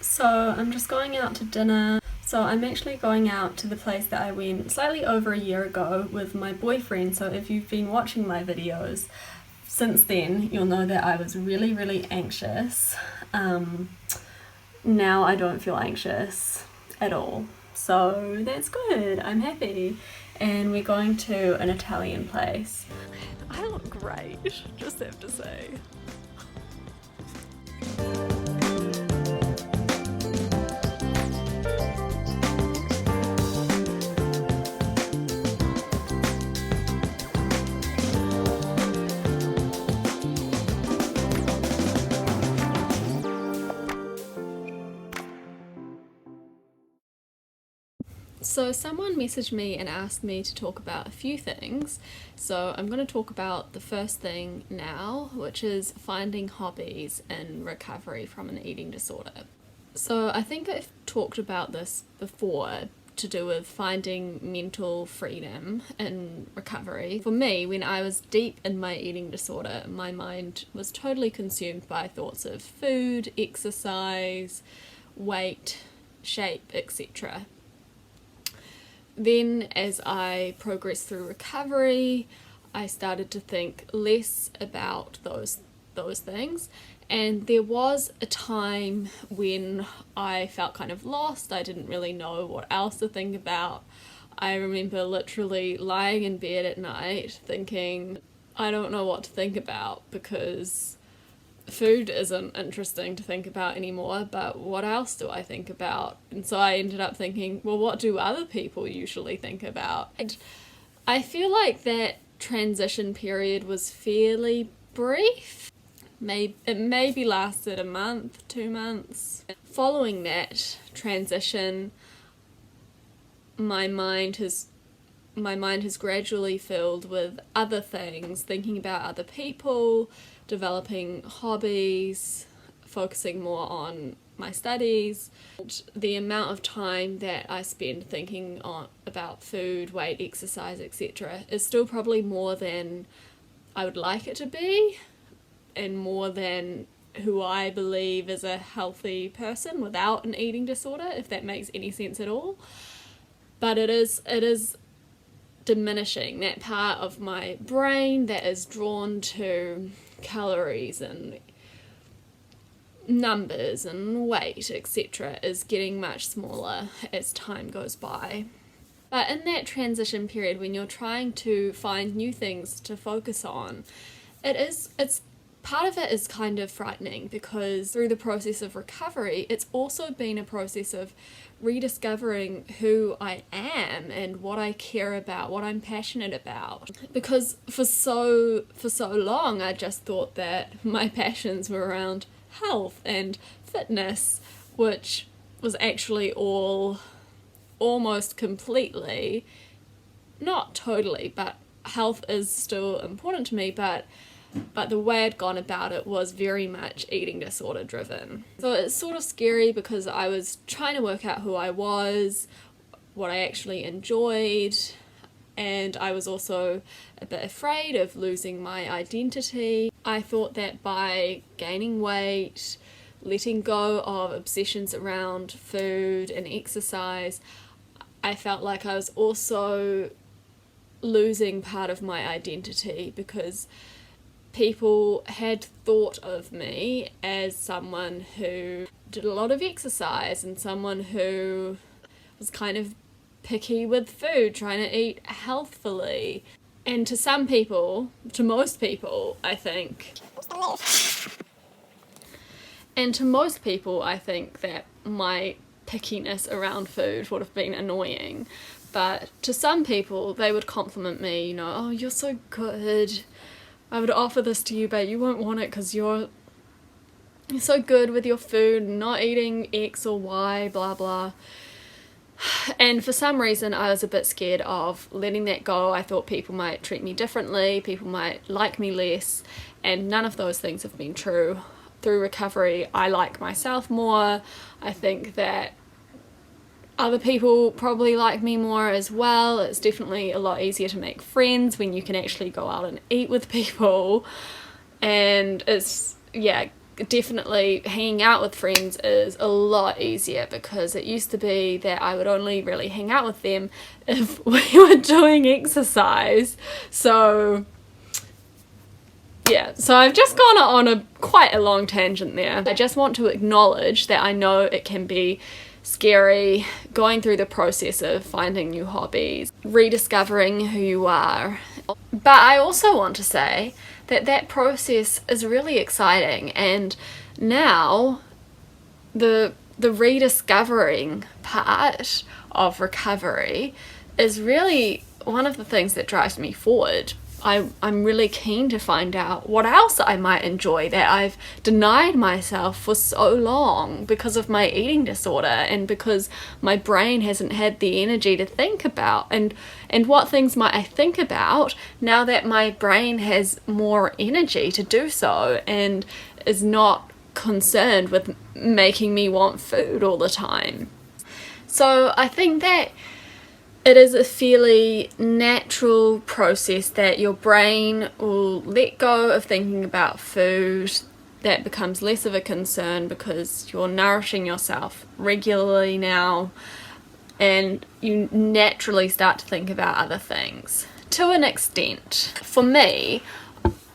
So I'm just going out to dinner. So I'm actually going out to the place that I went slightly over a year ago with my boyfriend. So if you've been watching my videos since then, you'll know that I was really, really anxious. Now I don't feel anxious at all. So that's good. I'm happy. And we're going to an Italian place. I look great, just have to say. So someone messaged me and asked me to talk about a few things. So I'm going to talk about the first thing now, which is finding hobbies in recovery from an eating disorder. So I think I've talked about this before, to do with finding mental freedom in recovery. For me, when I was deep in my eating disorder, my mind was totally consumed by thoughts of food, exercise, weight, shape, etc. Then, as I progressed through recovery, I started to think less about those things. And there was a time when I felt kind of lost. I didn't really know what else to think about. I remember literally lying in bed at night thinking, I don't know what to think about, because food isn't interesting to think about anymore, but what else do I think about? And so I ended up thinking, well, what do other people usually think about? And I feel like that transition period was fairly brief. It maybe lasted a month, 2 months. Following that transition, my mind has gradually filled with other things, thinking about other people, developing hobbies, focusing more on my studies. The amount of time that I spend thinking about food, weight, exercise, etc. is still probably more than I would like it to be, and more than who I believe is a healthy person without an eating disorder, if that makes any sense at all. But it is diminishing that part of my brain that is drawn to calories and numbers and weight, etc., is getting much smaller as time goes by. But in that transition period, when you're trying to find new things to focus on, it's part of it is kind of frightening, because through the process of recovery, it's also been a process of rediscovering who I am and what I care about, what I'm passionate about. Because for so long, I just thought that my passions were around health and fitness, which was actually all almost completely, not totally, but health is still important to me, but the way I'd gone about it was very much eating disorder driven. So it's sort of scary, because I was trying to work out who I was, what I actually enjoyed, and I was also a bit afraid of losing my identity. I thought that by gaining weight, letting go of obsessions around food and exercise, I felt like I was also losing part of my identity, because people had thought of me as someone who did a lot of exercise and someone who was kind of picky with food, trying to eat healthfully. And to most people, I think that my pickiness around food would have been annoying. But to some people, they would compliment me, oh, you're so good. I would offer this to you, but you won't want it because you're so good with your food, not eating X or Y, blah, blah. And for some reason, I was a bit scared of letting that go. I thought people might treat me differently, people might like me less, and none of those things have been true. Through recovery, I like myself more. I think that other people probably like me more as well. It's definitely a lot easier to make friends when you can actually go out and eat with people. And it's, definitely hanging out with friends is a lot easier, because it used to be that I would only really hang out with them if we were doing exercise. So yeah, so I've just gone on quite a long tangent there. I just want to acknowledge that I know it can be scary going through the process of finding new hobbies, rediscovering who you are. But I also want to say that that process is really exciting, and now the rediscovering part of recovery is really one of the things that drives me forward. I'm really keen to find out what else I might enjoy that I've denied myself for so long because of my eating disorder, and because my brain hasn't had the energy to think about, and what things might I think about now that my brain has more energy to do so and is not concerned with making me want food all the time. So I think that it is a fairly natural process that your brain will let go of thinking about food. That becomes less of a concern because you're nourishing yourself regularly now, and you naturally start to think about other things. To an extent, for me,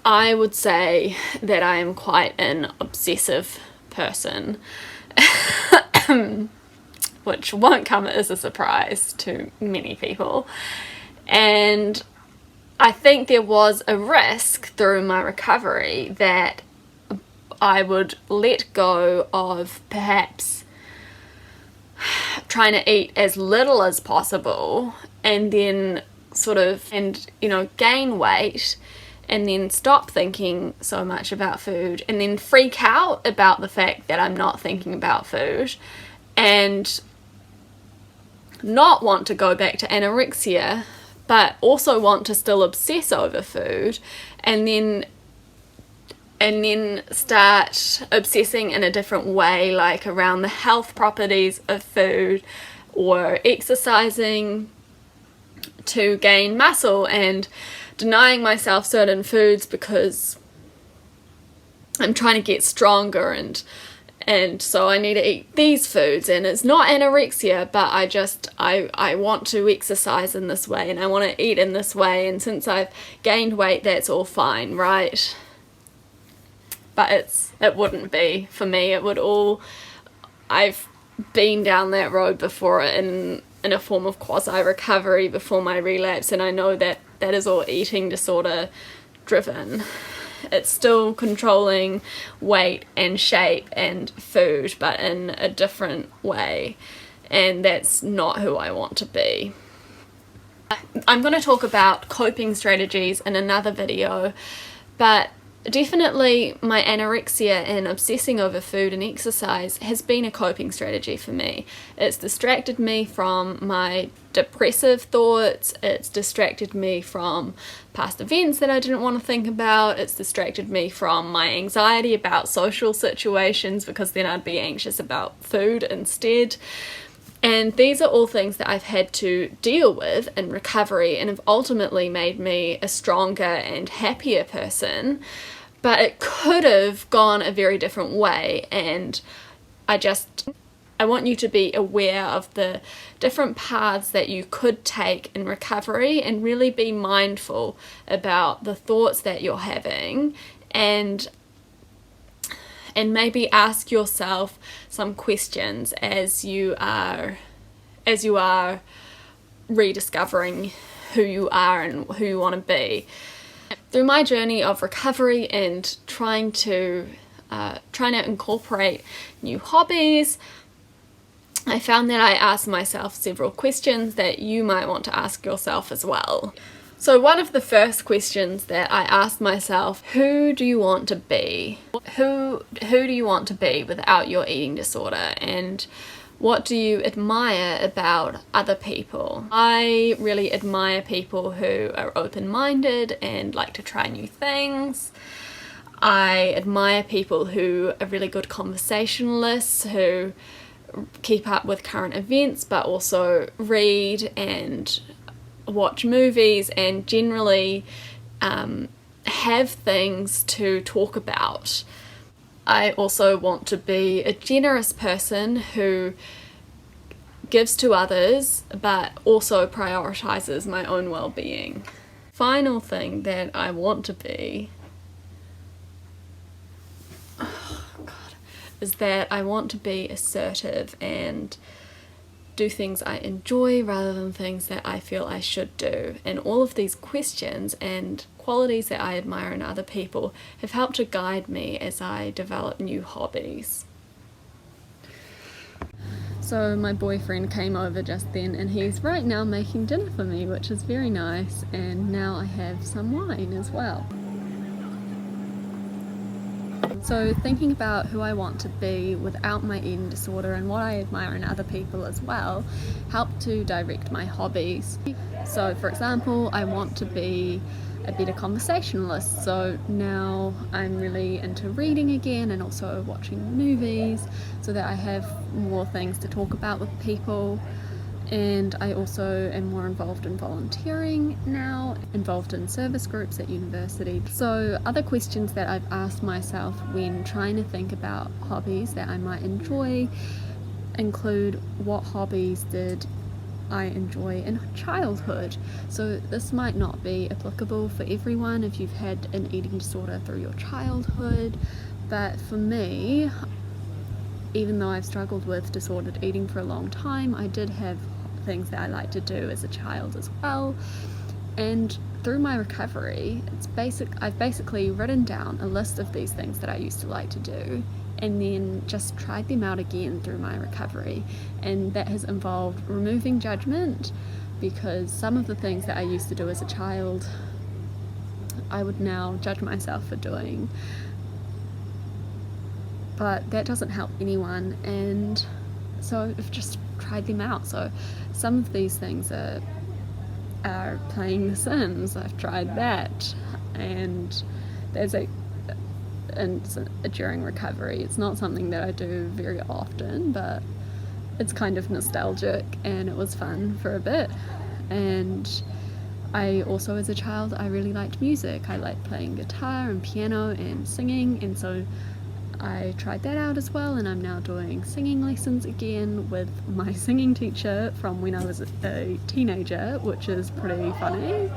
I would say that I am quite an obsessive person. Which won't come as a surprise to many people. And I think there was a risk through my recovery that I would let go of perhaps trying to eat as little as possible, and then gain weight, and then stop thinking so much about food, and then freak out about the fact that I'm not thinking about food, and not want to go back to anorexia, but also want to still obsess over food, and then start obsessing in a different way, like around the health properties of food, or exercising to gain muscle and denying myself certain foods because I'm trying to get stronger, and so I need to eat these foods, and it's not anorexia, but I want to exercise in this way, and I want to eat in this way, and since I've gained weight, that's all fine, right? But it wouldn't be for me. I've been down that road before in a form of quasi-recovery before my relapse, and I know that is all eating disorder driven. It's still controlling weight and shape and food, but in a different way, and that's not who I want to be. I'm going to talk about coping strategies in another video, but definitely my anorexia and obsessing over food and exercise has been a coping strategy for me. It's distracted me from my depressive thoughts, it's distracted me from past events that I didn't want to think about, it's distracted me from my anxiety about social situations, because then I'd be anxious about food instead. And these are all things that I've had to deal with in recovery, and have ultimately made me a stronger and happier person. But it could have gone a very different way, and I want you to be aware of the different paths that you could take in recovery, and really be mindful about the thoughts that you're having, and maybe ask yourself some questions as you are rediscovering who you are and who you want to be. Through my journey of recovery and trying to incorporate new hobbies, I found that I asked myself several questions that you might want to ask yourself as well. So one of the first questions that I asked myself, who do you want to be? Who do you want to be without your eating disorder? And what do you admire about other people? I really admire people who are open-minded and like to try new things. I admire people who are really good conversationalists, who keep up with current events but also read and watch movies and generally have things to talk about. I also want to be a generous person who gives to others but also prioritizes my own well-being. Final thing that I want to be is that I want to be assertive and do things I enjoy rather than things that I feel I should do. And all of these questions and qualities that I admire in other people have helped to guide me as I develop new hobbies. So my boyfriend came over just then and he's right now making dinner for me, which is very nice, and now I have some wine as well. So thinking about who I want to be without my eating disorder and what I admire in other people as well helped to direct my hobbies. So for example, I want to be a better conversationalist, so now I'm really into reading again and also watching movies so that I have more things to talk about with people. And I also am more involved in volunteering now, involved in service groups at university. So other questions that I've asked myself when trying to think about hobbies that I might enjoy include, what hobbies did I enjoy in childhood? So this might not be applicable for everyone if you've had an eating disorder through your childhood, but for me, even though I've struggled with disordered eating for a long time, I did have things that I liked to do as a child as well. And through my recovery, I've basically written down a list of these things that I used to like to do and then just tried them out again through my recovery. And that has involved removing judgment, because some of the things that I used to do as a child I would now judge myself for doing, but that doesn't help anyone, and so I've just tried them out. So some of these things are playing The Sims. I've tried that, and during recovery. It's not something that I do very often, but it's kind of nostalgic and it was fun for a bit. And I also, as a child, I really liked music. I liked playing guitar and piano and singing, and so I tried that out as well, and I'm now doing singing lessons again with my singing teacher from when I was a teenager, which is pretty funny.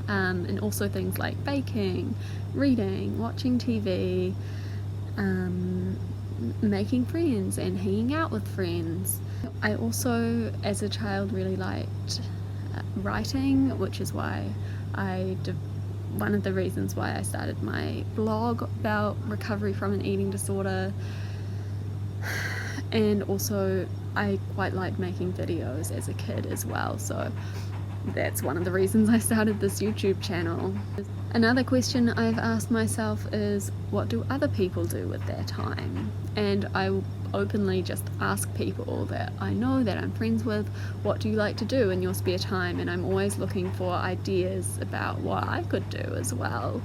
And also things like baking, reading, watching TV, making friends and hanging out with friends. I also, as a child, really liked writing, which is why one of the reasons why I started my blog about recovery from an eating disorder. And also I quite liked making videos as a kid as well, so that's one of the reasons I started this YouTube channel. Another question I've asked myself is, what do other people do with their time? And I openly just ask people that I know, that I'm friends with, what do you like to do in your spare time? And I'm always looking for ideas about what I could do as well.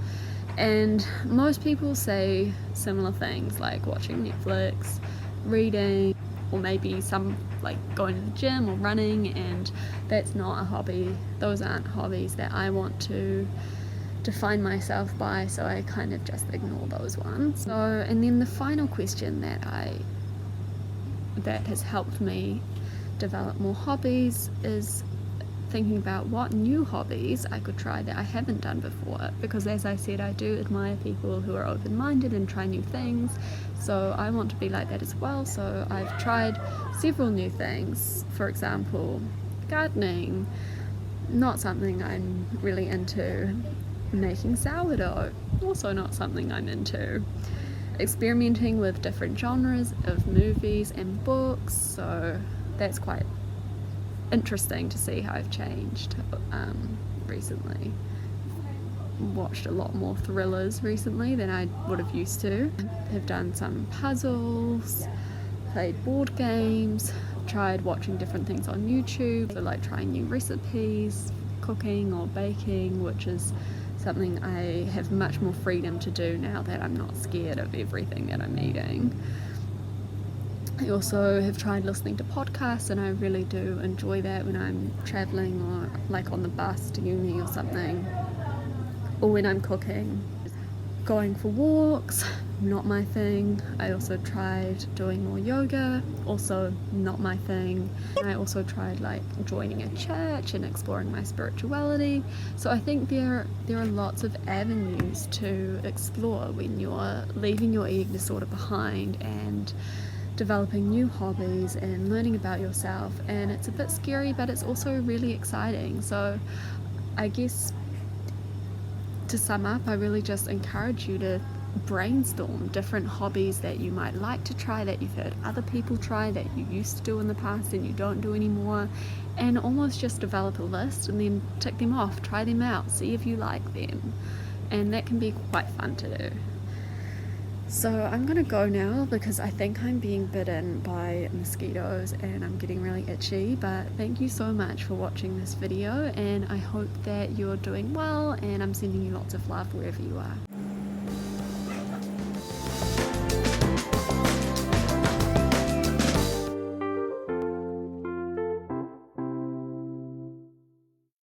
And most people say similar things, like watching Netflix, reading, or maybe some like going to the gym or running, and that's not a hobby. Those aren't hobbies that I want to define myself by, so I kind of just ignore those ones. So, and then the final question that has helped me develop more hobbies is thinking about what new hobbies I could try that I haven't done before, because as I said, I do admire people who are open-minded and try new things, so I want to be like that as well. So I've tried several new things. For example, gardening, not something I'm really into. Making sourdough, also not something I'm into. Experimenting with different genres of movies and books, so that's quite interesting to see how I've changed recently. Watched a lot more thrillers recently than I would have used to. Have done some puzzles, played board games, tried watching different things on YouTube, so like trying new recipes, cooking or baking, which is something I have much more freedom to do now that I'm not scared of everything that I'm eating. I also have tried listening to podcasts, and I really do enjoy that when I'm travelling or like on the bus to uni or something, or when I'm cooking. Going for walks, not my thing. I also tried doing more yoga, also not my thing. I also tried like joining a church and exploring my spirituality. So I think there are lots of avenues to explore when you're leaving your eating disorder behind and developing new hobbies and learning about yourself. And it's a bit scary, but it's also really exciting. So I guess to sum up, I really just encourage you to brainstorm different hobbies that you might like to try, that you've heard other people try, that you used to do in the past and you don't do anymore, and almost just develop a list and then tick them off, try them out, see if you like them. And that can be quite fun to do. So I'm gonna go now because I think I'm being bitten by mosquitoes and I'm getting really itchy. But thank you so much for watching this video, and I hope that you're doing well, and I'm sending you lots of love wherever you are.